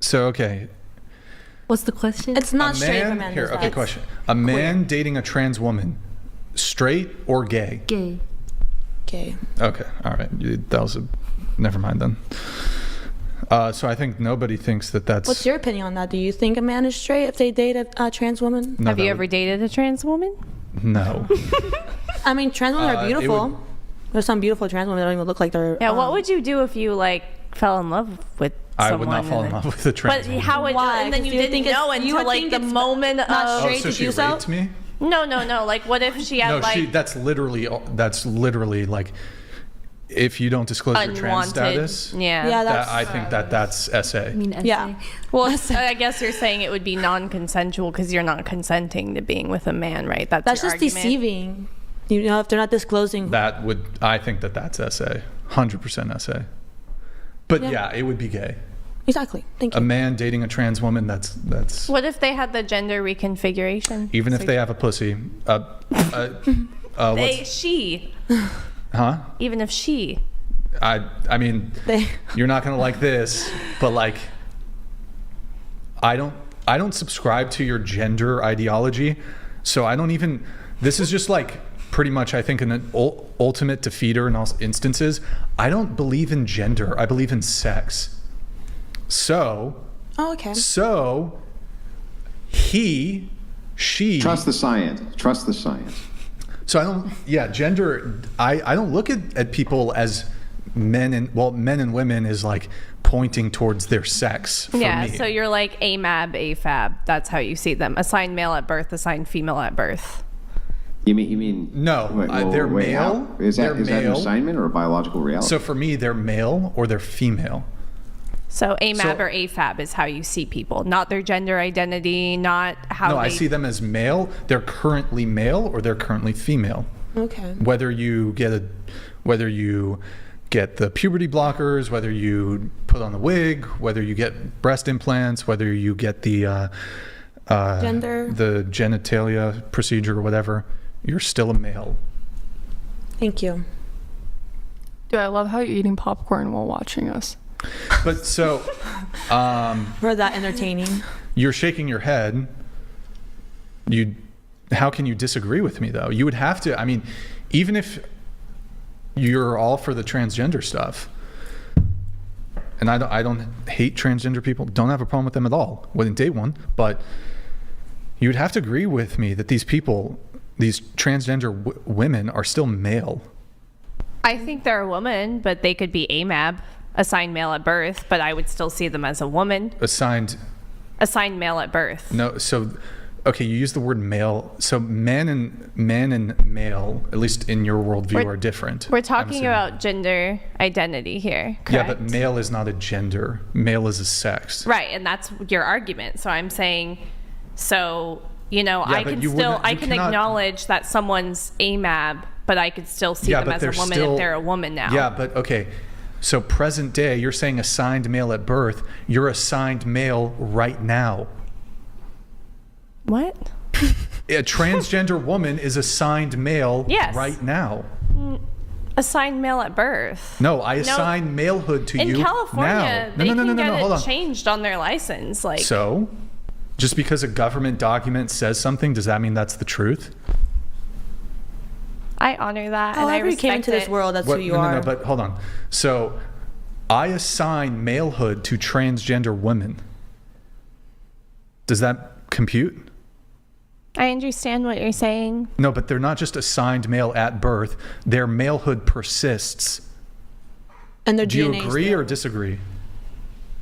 So, okay. What's the question? It's not straight if a man Here, does okay, that. question. A man dating a trans woman, straight or gay? Gay. Okay. Okay, all right. That was never mind then. So I think nobody thinks that that's... What's your opinion on that? Do you think a man is straight if they date a trans woman? No, Have you ever dated a trans woman? No. I mean, trans women are It beautiful. would- There's some beautiful trans women that don't even look like they're... Yeah, what would you do if you fell in love with I someone? would not fall in love with a trans But woman. how would Why? and then 'Cause you you didn't think it's- know you until would think the it's moment not of straight so to she do so? raped me? no. What if she had No, that's literally like, if you don't disclose your trans unwanted? status, Yeah. Yeah, that, I think that's SA. I mean, Yeah. Well, I guess you're saying it would be non-consensual because you're not consenting to being with a man, right? That's That's your just argument. deceiving. You know, if they're not disclosing. I think that's SA. 100% SA. But Yeah. yeah, it would be gay. Exactly. Thank A you. man dating a trans woman, that's What if they had the gender reconfiguration? even if they have a pussy. She. Huh? Even if she. I mean, They- you're not gonna like this, but like, I don't subscribe to your gender ideology, so I don't even. This is just like pretty much, I think, an ultimate defeater in all instances. I don't believe in gender. I believe in sex. So Oh, okay. he, she. Trust the science. Trust the science. So I don't, yeah, gender, I don't look at people as men and women is like pointing towards their sex for Yeah, me. so you're like AMAB, AFAB. That's how you see them. Assigned male at birth, assigned female at birth. You mean? No, they're male. How? Is that an male. assignment or a biological reality? So for me, they're male or they're female. So AMAB So- or AFAB is how you see people, not their gender identity, not how No, they... I see them as male. They're currently male or they're currently female. Okay. Whether you get the puberty blockers, whether you put on the wig, whether you get breast implants, whether you get the genitalia procedure or whatever, you're still a male. Thank you. Dude, I love how you're eating popcorn while watching us. But so For that entertaining. you're shaking your head. How can you disagree with me though? You would have to. I mean, even if you're all for the transgender stuff, and I don't hate transgender people, don't have a problem with them at all. Wouldn't date one, but you would have to agree with me that these people, these transgender women, are still male. I think they're a woman, but they could be AMAB, assigned male at birth, but I would still see them as a woman. Assigned Assigned male at birth. No, so okay, you use the word male. So man and male, at least in your worldview, are different. We're I'm talking assuming. about gender identity here, correct? Yeah, but male is not a gender. Male is a sex. Right, and that's your argument. So I'm saying, so, Yeah, I but can you still, wouldn't- I you can cannot- acknowledge that someone's AMAB, but I could still see Yeah, them but as a they're woman still- if they're a woman now. Yeah, but okay. So present day, you're saying assigned male at birth. You're assigned male right now. What? A transgender woman is assigned male Yes. right now. Assigned male at birth. No, I assign malehood to In you California, now. they can get hold it on. changed on their license. Like, So, just because a government document says something, does that mean that's the truth? I honor that, and I However you respect came into this it. world, that's who you no, are. No, but hold on. So, I assign malehood to transgender women. Does that compute? I understand what you're saying. No, but they're not just assigned male at birth. Their malehood persists. And their Do you DNA 's agree there. or disagree?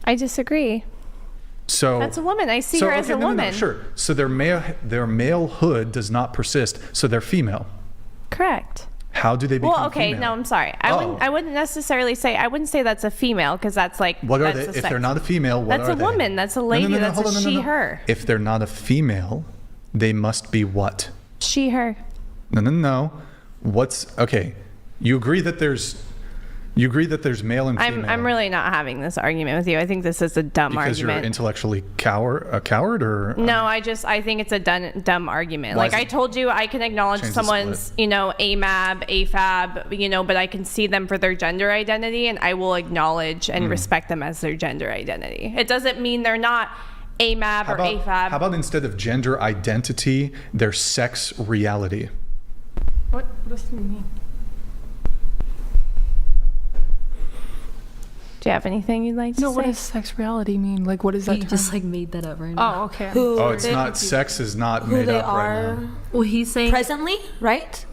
I disagree. So That's a woman. I see her as a no, woman. sure. So their malehood does not persist. So they're female. Correct. How do they become Well, okay, female? no, I'm sorry. Oh. I wouldn't necessarily say, I wouldn't say that's a female, because that's like, What are that's they? a If sex. they're not a female, what That's are a they? woman. That's a lady. That's hold a on, she, her. If they're not a female, they must be what? She, her. No. What's okay? You agree that there's You agree that there's male and female. I'm really not having this argument with you. I think this is a dumb because argument. you're intellectually a coward, or No, I think it's a dumb argument. Why Like is I it- told you, I can acknowledge Change the someone's, split. AMAB, AFAB, but I can see them for their gender identity, and I will acknowledge Hmm. and respect them as their gender identity. It doesn't mean they're not AMAB or AFAB. How about instead of gender identity, their sex reality? What does it mean? Do you have anything you'd like to No, say? what does sex reality mean? Like, what is that He term? just like made that up right now. Oh, okay. Who Oh, it's not. Sex is not who made they up are right now. Well, he's saying presently, right?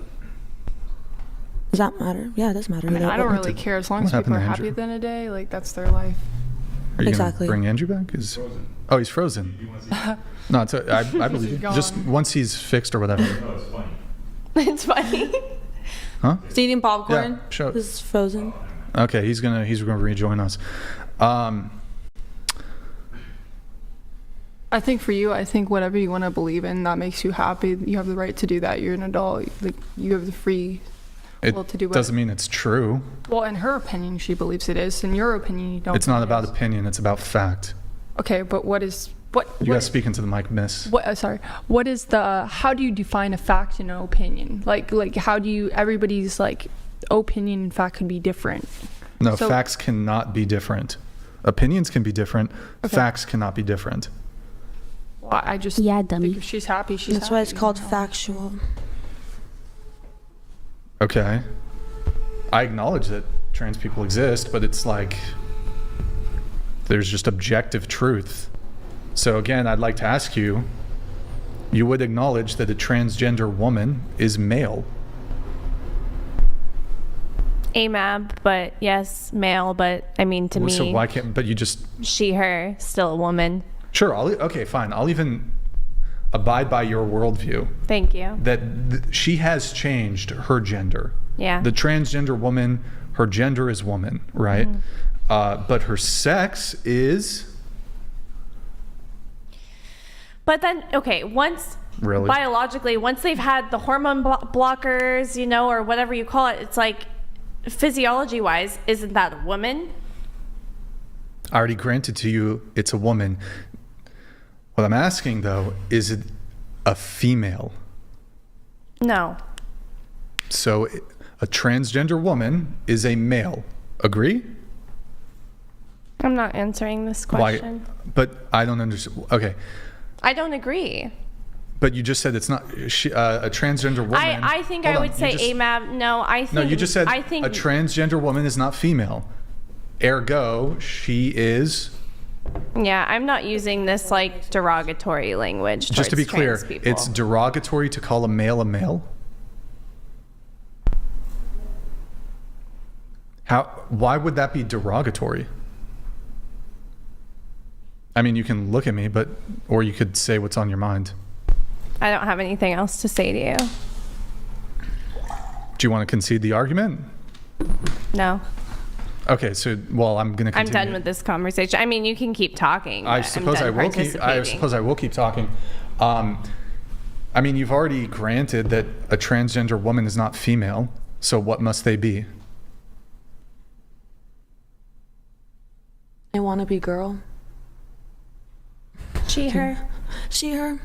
Does that matter? Yeah, it does matter. I mean, who I they don't are. really care as long what as people happened are to happy Andrew? at the end of the day. Like, that's their life. Are you Exactly. gonna bring Andrew back? Oh, he's frozen. No, I believe you. gone. Just once he's fixed or whatever. It's funny. Huh? Is he eating popcorn? Yeah, sure. This is frozen. Okay, he's gonna rejoin us. I think for you, I think whatever you want to believe in that makes you happy, you have the right to do that. You're an adult. Like, you have the free It will to do doesn't mean it's true. Well, in her opinion, she believes it is. In your opinion, you don't. It's not think it about is. opinion. It's about fact. Okay, but what is what? You what, gotta speak into the mic, miss. What? Sorry. What is the? How do you define a fact and an opinion? Like how do you? Everybody's like opinion and fact could be different. No, So- facts cannot be different. Opinions can be different. Okay. Facts cannot be different. Well, I just Yeah, think dummy. if she's happy. She's That's why it's happy, called you know? factual. Okay. I acknowledge that trans people exist, but it's like there's just objective truth. So again, I'd like to ask you, you would acknowledge that a transgender woman is male. AMAB, but yes, male, but I mean, to me, So why can't, but you just, she, her, still a woman. sure, okay, fine. I'll even abide by your worldview Thank you. that she has changed her gender. Yeah. The transgender woman, her gender is woman, right? But her sex is But then, okay, once Really? biologically, once they've had the hormone blockers, or whatever you call it, it's like physiology wise, isn't that a woman? I already granted to you it's a woman. What I'm asking though, is it a female? No. So a transgender woman is a male. Agree? I'm not answering this question. Why? But I don't understand. Okay. I don't agree. But you just said it's not a transgender woman. I think Hold I on, would say you just- AMAB. No, I think. No, you just said I think a transgender woman is not female. Ergo, she is. Yeah, I'm not using this like derogatory language. Just to be towards clear, trans people. it's derogatory to call a male a male. Why would that be derogatory? I mean, you can look at me, or you could say what's on your mind. I don't have anything else to say to you. Do you want to concede the argument? No, Okay, so I'm going to I'm continue. done with this conversation. I mean, you can keep talking. I but I'm suppose done I will keep. I participating. suppose I will keep talking. I mean, you've already granted that a transgender woman is not female. So what must they be? I want to be girl. She, her. She, her.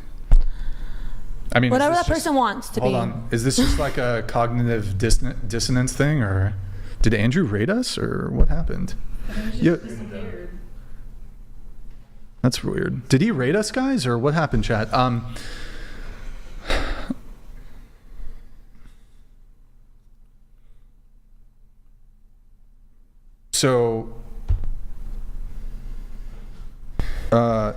I mean, is Whatever this that person wants to Hold be. on. Is this just like a cognitive dissonance thing, or did Andrew rate us, or what happened? Yeah. That's weird. Did he rate us, guys, or what happened, chat? So, well,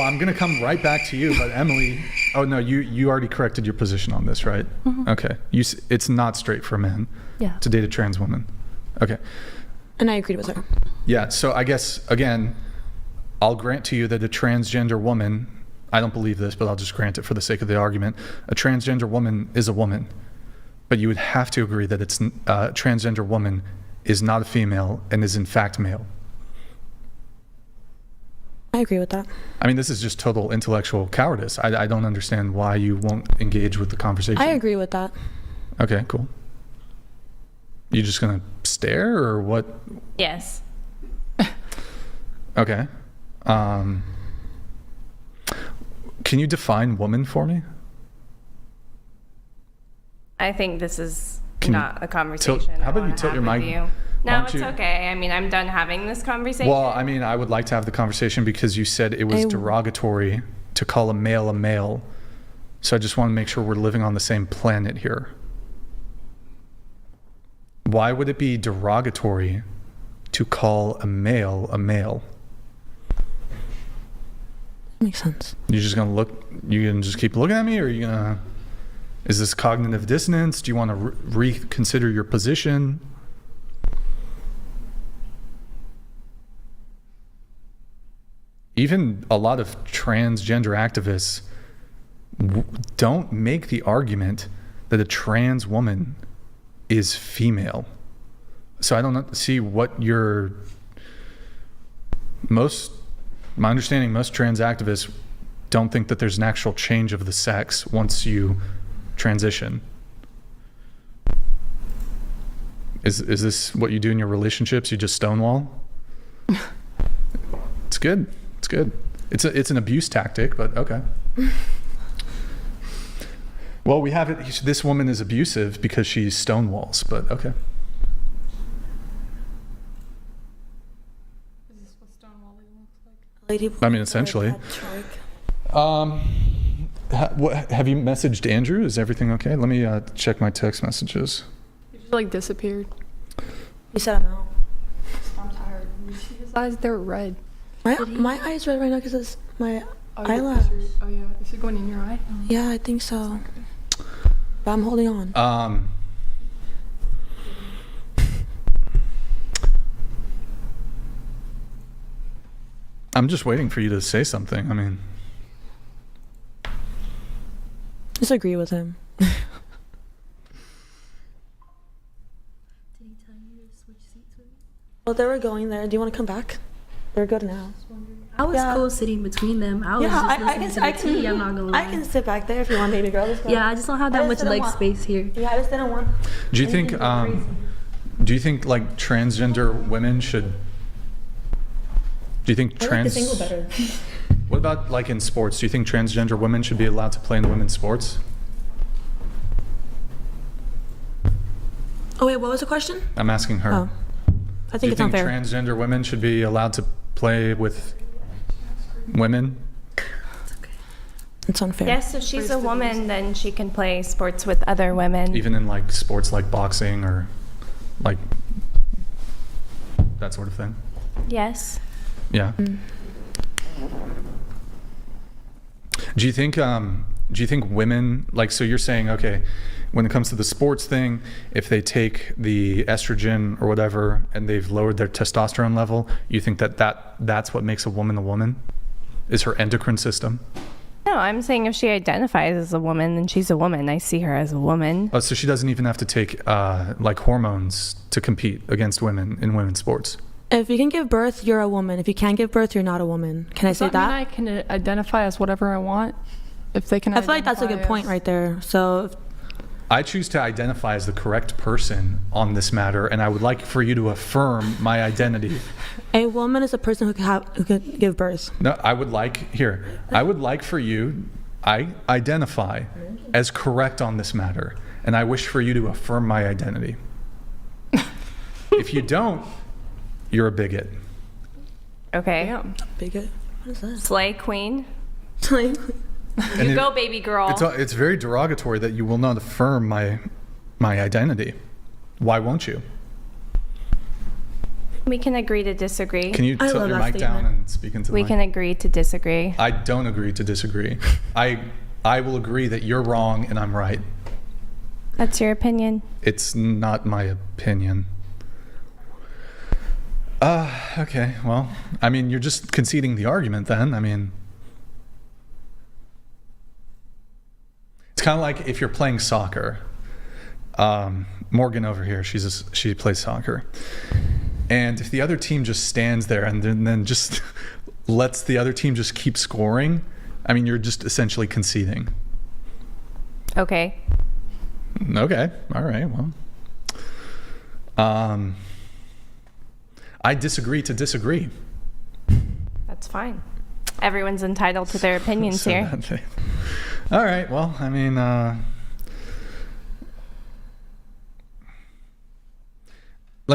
I'm going to come right back to you, but Emily, oh no, you already corrected your position on this, right? Okay. It's not straight for men Yeah. to date a trans woman. Okay. And I agreed with her. Yeah, so I guess, again, I'll grant to you that a transgender woman, I don't believe this, but I'll just grant it for the sake of the argument. A transgender woman is a woman, but you would have to agree that a transgender woman is not a female and is in fact male. I agree with that. I mean, this is just total intellectual cowardice. I don't understand why you won't engage with the conversation. I agree with that. Okay, cool. You just gonna stare or what? Yes. Okay. Can you define woman for me? I think this is Can you not a conversation. how I about you wanna tilt have your with mic? you. Why No, don't it's you- okay. I mean, I'm done having this conversation. Well, I mean, I would like to have the conversation because you said it was derogatory to call a male. So I just want to make sure we're living on the same planet here. Why would it be derogatory to call a male a male? Makes sense. You're just gonna you gonna just keep looking at me, or are you gonna, is this cognitive dissonance? Do you want to reconsider your position? Even a lot of transgender activists don't make the argument that a trans woman is female. So I don't see what my understanding, most trans activists don't think that there's an actual change of the sex once you transition. Is this what you do in your relationships? You just stonewall? It's good. It's good. It's an abuse tactic, but okay. Well, we have it. This woman is abusive because she stonewalls, but okay. Is this what stonewalling looks like? Lady. I mean, essentially. Have you messaged Andrew? Is everything okay? Let me check my text messages. He just like disappeared. You said I'm out. I'm tired. You see his eyes? They're red. My eyes red right now because it's my Oh, eyelash. Oh yeah. Is it going in your eye? Yeah, I think so. But I'm holding on. I'm just waiting for you to say something. I mean, Just agree with him. Did he tell you to switch seats with me? Well, they were going there. Do you want to come back? They're good now. I was Yeah. cool sitting between them. I was Yeah, just I listening can. to the tea. I'm not gonna lie. I can sit back there if you want, baby girl. Let's go. Yeah, I just don't have I that just much didn't leg want- space here. Yeah, I just didn't want. do you think anything crazy. do you think like transgender women should? Do you think I like the trans? single better. What about like in sports? Do you think transgender women should be allowed to play in women's sports? Oh wait, what was the question? I'm asking her. Oh, I Do think you it's think unfair. transgender women should be allowed to play with women? It's unfair. Yes, if she's a woman, then she can play sports with other women. Even in like sports like boxing or like that sort of thing? Yes. Yeah. Do you think women, like, so you're saying, okay, when it comes to the sports thing, if they take the estrogen or whatever and they've lowered their testosterone level, you think that's what makes a woman is her endocrine system? No, I'm saying if she identifies as a woman, then she's a woman. I see her as a woman. Oh, so she doesn't even have to take like hormones to compete against women in women's sports? If you can give birth, you're a woman. If you can't give birth, you're not a woman. Can I say Does that that? mean I can identify as whatever I want? If they can. I feel like that's a good identify point as- right there. So if, I choose to identify as the correct person on this matter, and I would like for you to affirm my identity. a woman is a person who could give birth. No, I would like for you, I identify as correct on this matter, and I wish for you to affirm my identity. If you don't, you're a bigot. Okay. Damn. Bigot. What is that? Slay queen. Like, And You it- go, baby girl. It's very derogatory that you will not affirm my identity. Why won't you? We can agree to disagree. Can you I tilt love your that mic down statement. and speak into the We mic? can agree to disagree. I don't agree to disagree. I will agree that you're wrong and I'm right. That's your opinion. It's not my opinion. Okay, well, I mean, you're just conceding the argument then. I mean, it's kind of like if you're playing soccer. Morgan over here, she plays soccer. And if the other team just stands there and then just lets the other team just keep scoring, I mean, you're just essentially conceding. Okay. Okay. All right. Well, I disagree to disagree. That's fine. Everyone's entitled to their opinions here. All right. Well, I mean, let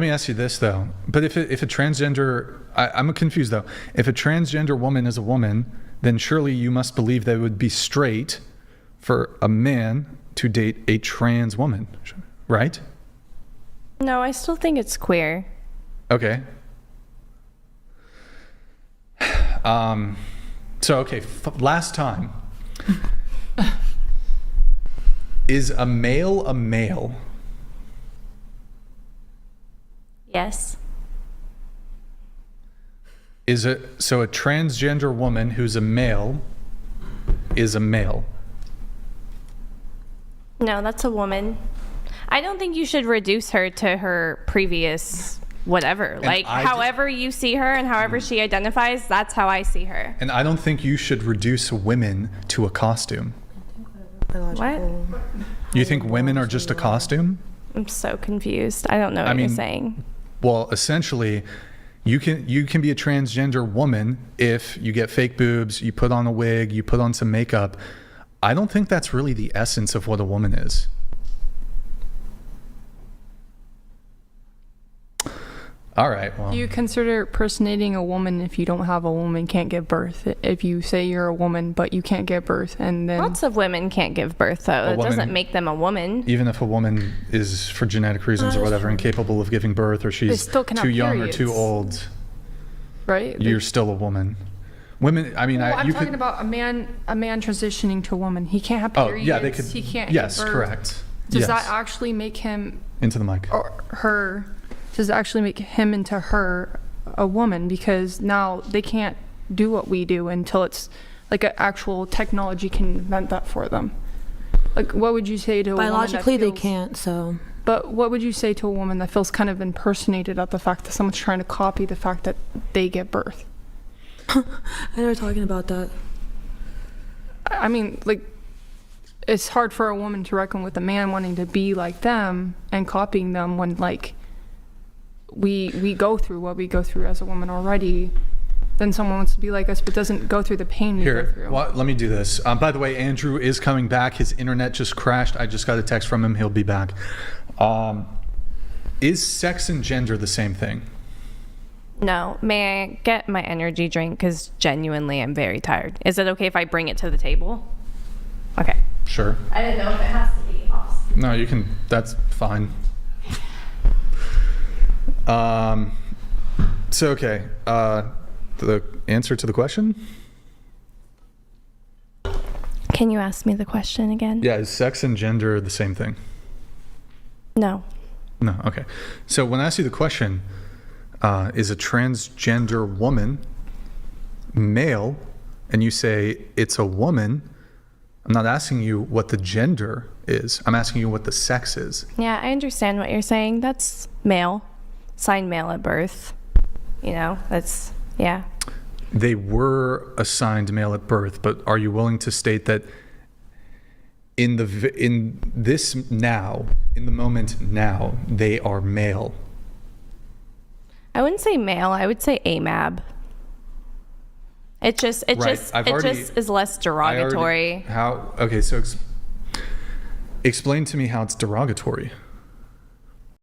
me ask you this though. But if a transgender, I'm confused though. If a transgender woman is a woman, then surely you must believe that it would be straight for a man to date a trans woman, right? No, I still think it's queer. Okay. So, okay, last time. Is a male a male? Yes. Is it so a transgender woman who's a male is a male? No, that's a woman. I don't think you should reduce her to her previous whatever. Like, however you see her and however she identifies, that's how I see her. And I don't think you should reduce women to a costume. What? You think women are just a costume? I'm so confused. I don't know what you're saying. Well, essentially, you can be a transgender woman if you get fake boobs, you put on a wig, you put on some makeup. I don't think that's really the essence of what a woman is. All right. Well, Do you consider personating a woman if you don't have a woman can't give birth? If you say you're a woman but you can't give birth, and then Lots of women can't give birth, though. It doesn't make them a woman. even if a woman is, for genetic reasons or whatever, incapable of giving birth, or she's still can have too young or too periods. old, right? you're still a woman. Women, I mean, I'm you talking could. about a man transitioning to a woman. He can't have Oh, periods. yeah, they could. He can't. Yes, give birth. correct. Does Yes. that actually make him Into the mic. or her? Does it actually make him into her a woman? Because now they can't do what we do until it's like an actual technology can invent that for them. Like, what would you say to a woman that Biologically, they feels- can't, so. But what would you say to a woman that feels kind of impersonated at the fact that someone's trying to copy the fact that they give birth? I know we're talking about that. I mean, like, it's hard for a woman to reckon with a man wanting to be like them and copying them when, like, we go through what we go through as a woman already. Then someone wants to be like us but doesn't go through the pain we go Here, through. let me do this. By the way, Andrew is coming back. His internet just crashed. I just got a text from him. He'll be back. Is sex and gender the same thing? No. May I get my energy drink? Because genuinely, I'm very tired. Is it okay if I bring it to the table? Okay. Sure. I didn't know if it has to be off. No, you can. That's fine. So, okay. The answer to the question? Can you ask me the question again? Yeah, is sex and gender the same thing? No. No, okay. So when I ask you the question, is a transgender woman male, and you say it's a woman, I'm not asking you what the gender is. I'm asking you what the sex is. Yeah, I understand what you're saying. That's male. Signed male at birth. You know, that's, yeah. They were assigned male at birth, but are you willing to state that in this now, in the moment now, they are male? I wouldn't say male. I would say AMAB. It just is less derogatory. Okay, so explain to me how it's derogatory.